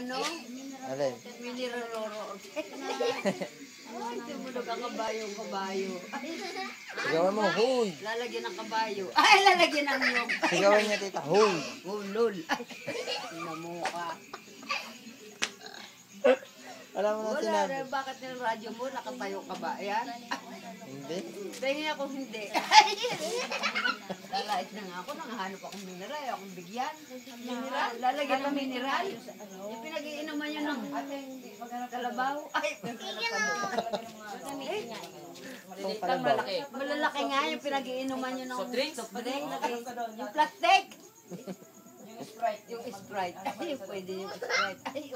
ano? Alin? Mineral loro. Ay, tumunog ang kabayo. Ay, Sigawan mo, huy! lalagyan ng kabayo. Ay, lalagyan ng nyog. Sigawan niya, tita, huy! Ulol. Ay, namuka. Alam mo na Wala sinabi. na, bakit yung radyo mo? Nakatayo ka ba? Ayan. Hindi. Tingin ako hindi. Lalait na nga ako, nanghahanap akong mineral, akong bigyan. Mineral, lalagyan ng mineral. Yung pinag-iinuman yun ng kalabaw. Ay, Itong malaki. malalaki nga yung pinag-iinuman yun ng soft drink. Yung plastic. Yung Sprite. Ay, pwede yung Sprite. Ay,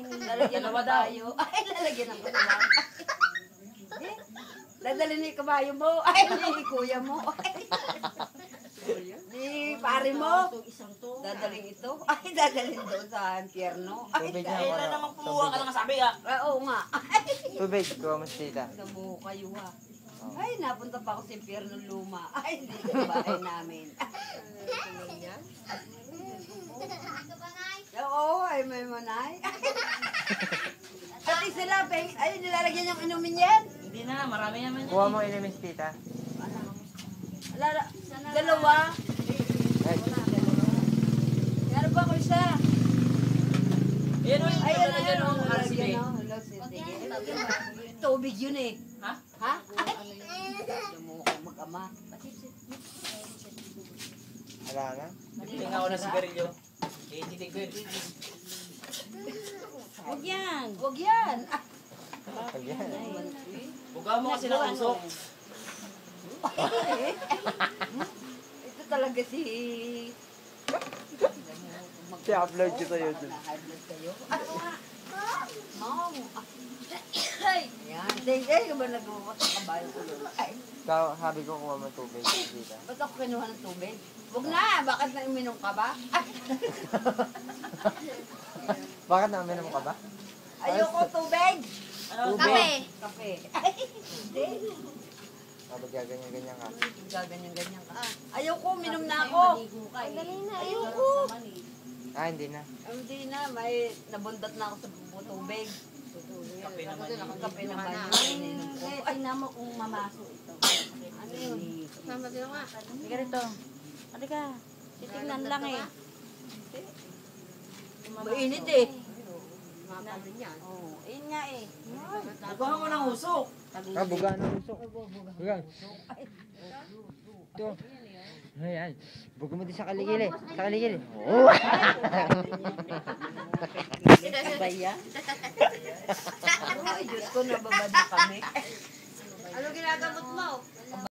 lalagyan ng kabayo. Ay, lalagyan ng kabayo. Dadalhin ni kabayo mo. Ay, ni kuya mo. Ay, ni pare mo. Dadalhin ito. Ay, dadalhin doon sa impyerno. Ay, Tubig na dahil ako. na. Kumuha ka lang sabi ah. Oo nga. Ay, Tubig, kuha mo si tita. namu kayo ha. Ay, napunta pa ako sa impyerno luma. Ay, hindi sa bahay namin. Oo, ay may manay. Pati sila, ay, nilalagyan yung inumin yan. Hindi na, marami naman yan. Kuha mo inimis, tita. Dalawa. Ay, Meron ba ako isa? Ayan o, Ay, yung ano dyan o, RCB. Hello, sige. Tubig yun eh. Ha? Ha? Ay, lumukang mag-ama. wala na. Tingnan ko na sigarilyo. Titig ko yun. Huwag yan. Huwag yan. Ah, Pag yan. Buga mo kasi ng usok. ito talaga si... I-upload ko sa YouTube. High blood kayo. Ano nga? Mom. Ay. Ayan. Ay, ka ba nagmumot ang kabayo ko doon? Ay. Sabi ko kuha mo tubig, tita. Ba't ako kinuha ng tubig? Huwag na. Bakit na uminom ka ba? Ay. Bakit namin ka ba? Ayoko tubig. Ano? Kape. Kape. Ay, hindi. Sabi gaganyan-ganyan ka. Gaganyan-ganyan ka. Ayoko, minom na ako. Dali na. Ayoko. Ah, hindi na. Hindi na, may nabundat na ako sa tubig. Kape naman yun. Kape naman yun. Ay, namo kung mamaso ito. Ano yun? Sama din nga. Halika rito. Halika. Titignan lang eh. Mainit eh. Oo, ayun nga eh. Buga mo ng usok. Ah, buga ng usok. Buga. Ito. Ayan. Buga mo din sa kaligili. Sa kaligili. Oh! Sabay yan. Ay, Diyos ko, nababad na kami.